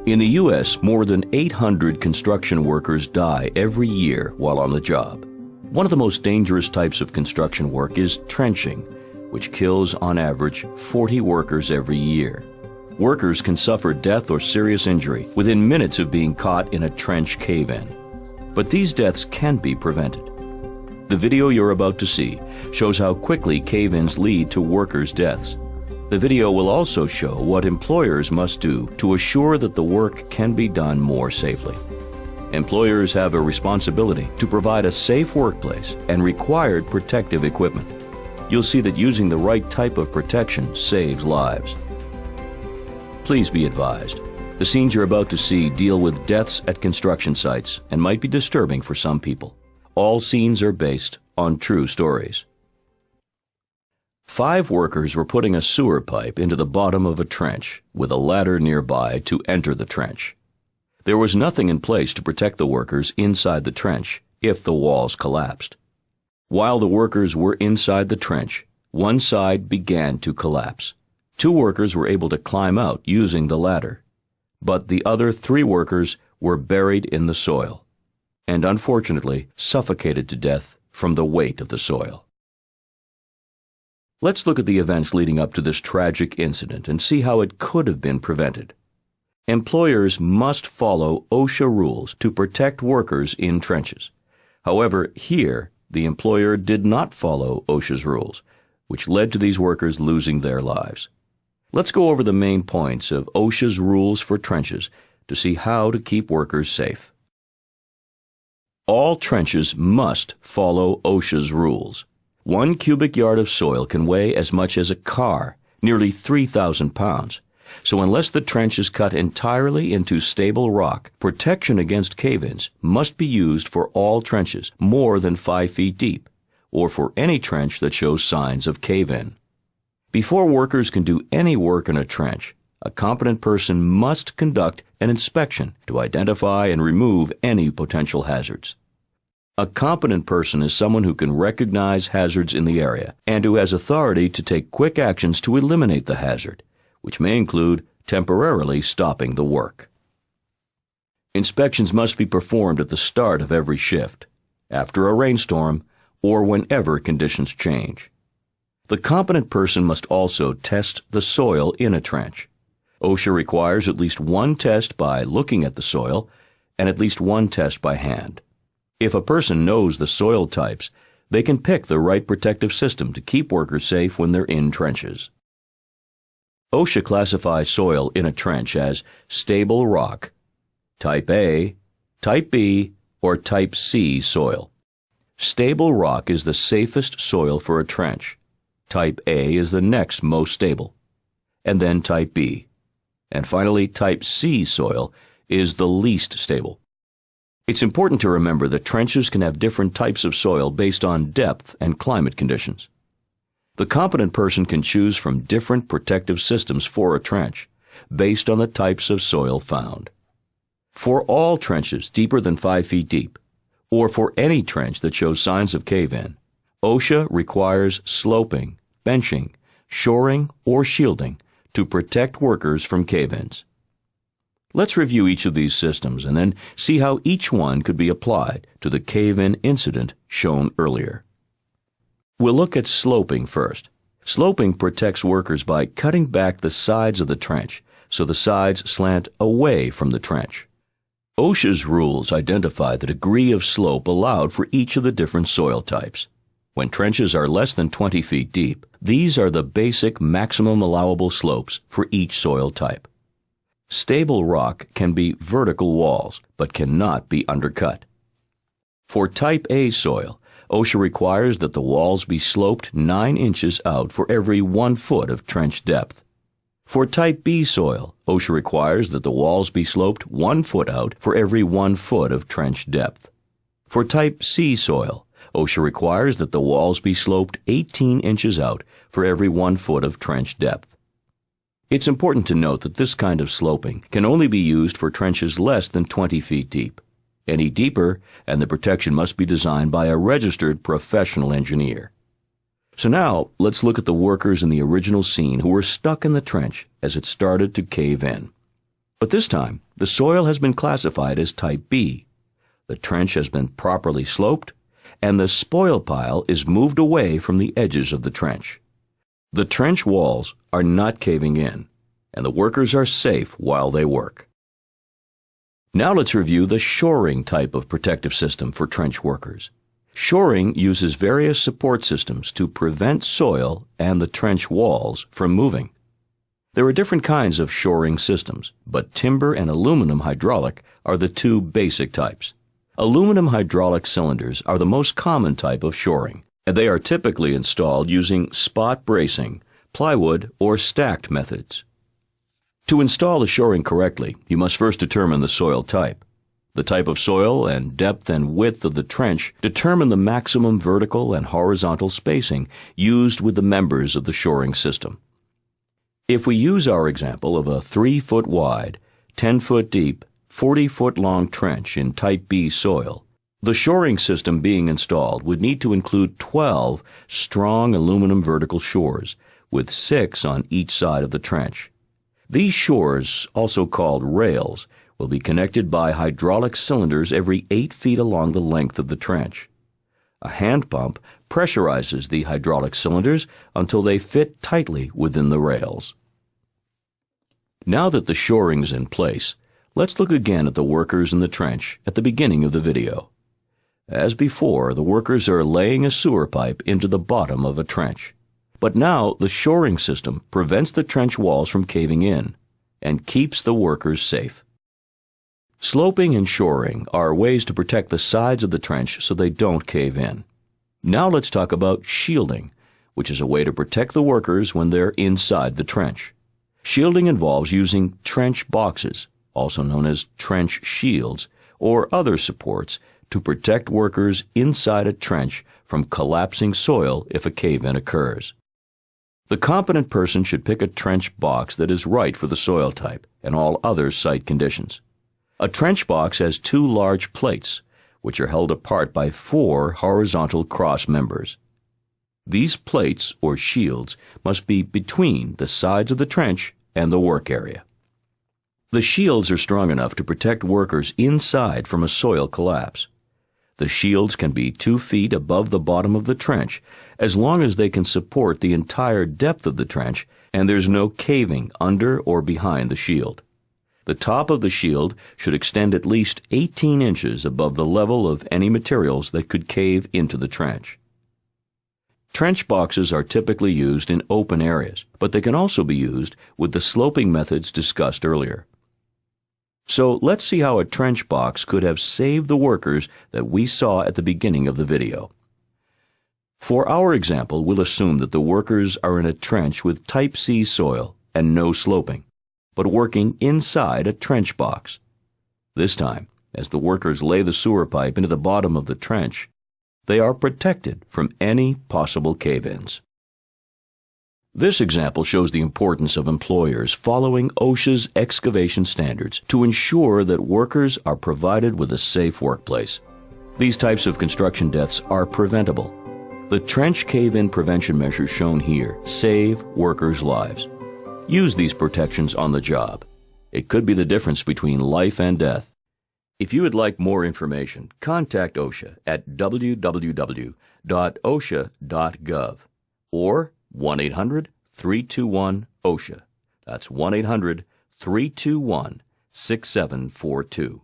In the U.S., more than 800 construction workers die every year while on the job. One of the most dangerous types of construction work is trenching, which kills on average 40 workers every year. Workers can suffer death or serious injury within minutes of being caught in a trench cave-in. But these deaths can be prevented. The video you're about to see shows how quickly cave-ins lead to workers' deaths. The video will also show what employers must do to assure that the work can be done more safely. Employers have a responsibility to provide a safe workplace and required protective equipment. You'll see that using the right type of protection saves lives. Please be advised, the scenes you're about to see deal with deaths at construction sites and might be disturbing for some people. All scenes are based on true stories. 5 workers were putting a sewer pipe into the bottom of a trench with a ladder nearby to enter the trench. There was nothing in place to protect the workers inside the trench if the walls collapsed. While the workers were inside the trench, one side began to collapse. 2 workers were able to climb out using the ladder, but the other 3 workers were buried in the soil and unfortunately suffocated to death from the weight of the soil. Let's look at the events leading up to this tragic incident and see how it could have been prevented. Employers must follow OSHA rules to protect workers in trenches. However, here, the employer did not follow OSHA's rules, which led to these workers losing their lives. Let's go over the main points of OSHA's rules for trenches to see how to keep workers safe. All trenches must follow OSHA's rules. 1 cubic yard of soil can weigh as much as a car, nearly 3,000 pounds. So unless the trench is cut entirely into stable rock, protection against cave-ins must be used for all trenches more than 5 feet deep, or for any trench that shows signs of cave-in. Before workers can do any work in a trench, a competent person must conduct an inspection to identify and remove any potential hazards. A competent person is someone who can recognize hazards in the area and who has authority to take quick actions to eliminate the hazard, which may include temporarily stopping the work. Inspections must be performed at the start of every shift, after a rainstorm, or whenever conditions change. The competent person must also test the soil in a trench. OSHA requires at least 1 test by looking at the soil and at least 1 test by hand. If a person knows the soil types, they can pick the right protective system to keep workers safe when they're in trenches. OSHA classifies soil in a trench as stable rock, Type A, Type B, or Type C soil. Stable rock is the safest soil for a trench. Type A is the next most stable, and then Type B. And finally, Type C soil is the least stable. It's important to remember that trenches can have different types of soil based on depth and climate conditions. The competent person can choose from different protective systems for a trench, based on the types of soil found. For all trenches deeper than 5 feet deep, or for any trench that shows signs of cave-in, OSHA requires sloping, benching, shoring, or shielding to protect workers from cave-ins. Let's review each of these systems and then see how each one could be applied to the cave-in incident shown earlier. We'll look at sloping first. Sloping protects workers by cutting back the sides of the trench so the sides slant away from the trench. OSHA's rules identify the degree of slope allowed for each of the different soil types. When trenches are less than 20 feet deep, these are the basic maximum allowable slopes for each soil type. Stable rock can be vertical walls, but cannot be undercut. For Type A soil, OSHA requires that the walls be sloped 9 inches out for every 1 foot of trench depth. For Type B soil, OSHA requires that the walls be sloped 1 foot out for every 1 foot of trench depth. For Type C soil, OSHA requires that the walls be sloped 18 inches out for every 1 foot of trench depth. It's important to note that this kind of sloping can only be used for trenches less than 20 feet deep. Any deeper, and the protection must be designed by a registered professional engineer. So now, let's look at the workers in the original scene who were stuck in the trench as it started to cave in. But this time, the soil has been classified as Type B. The trench has been properly sloped, and the spoil pile is moved away from the edges of the trench. The trench walls are not caving in, and the workers are safe while they work. Now let's review the shoring type of protective system for trench workers. Shoring uses various support systems to prevent soil and the trench walls from moving. There are different kinds of shoring systems, but timber and aluminum hydraulic are the two basic types. Aluminum hydraulic cylinders are the most common type of shoring, and they are typically installed using spot bracing, plywood, or stacked methods. To install the shoring correctly, you must first determine the soil type. The type of soil and depth and width of the trench determine the maximum vertical and horizontal spacing used with the members of the shoring system. If we use our example of a 3-foot wide, 10-foot deep, 40-foot long trench in Type B soil, the shoring system being installed would need to include 12 strong aluminum vertical shores, with 6 on each side of the trench. These shores, also called rails, will be connected by hydraulic cylinders every 8 feet along the length of the trench. A hand pump pressurizes the hydraulic cylinders until they fit tightly within the rails. Now that the shoring is in place, let's look again at the workers in the trench at the beginning of the video. As before, the workers are laying a sewer pipe into the bottom of a trench. But now the shoring system prevents the trench walls from caving in and keeps the workers safe. Sloping and shoring are ways to protect the sides of the trench so they don't cave in. Now let's talk about shielding, which is a way to protect the workers when they're inside the trench. Shielding involves using trench boxes, also known as trench shields, or other supports to protect workers inside a trench from collapsing soil if a cave-in occurs. The competent person should pick a trench box that is right for the soil type and all other site conditions. A trench box has 2 large plates, which are held apart by 4 horizontal cross members. These plates, or shields, must be between the sides of the trench and the work area. The shields are strong enough to protect workers inside from a soil collapse. The shields can be 2 feet above the bottom of the trench as long as they can support the entire depth of the trench and there's no caving under or behind the shield. The top of the shield should extend at least 18 inches above the level of any materials that could cave into the trench. Trench boxes are typically used in open areas, but they can also be used with the sloping methods discussed earlier. So let's see how a trench box could have saved the workers that we saw at the beginning of the video. For our example, we'll assume that the workers are in a trench with Type C soil and no sloping, but working inside a trench box. This time, as the workers lay the sewer pipe into the bottom of the trench, they are protected from any possible cave-ins. This example shows the importance of employers following OSHA's excavation standards to ensure that workers are provided with a safe workplace. These types of construction deaths are preventable. The trench cave-in prevention measures shown here save workers' lives. Use these protections on the job. It could be the difference between life and death. If you would like more information, contact OSHA at www.osha.gov or 1-800-321-OSHA. That's 1-800-321-6742.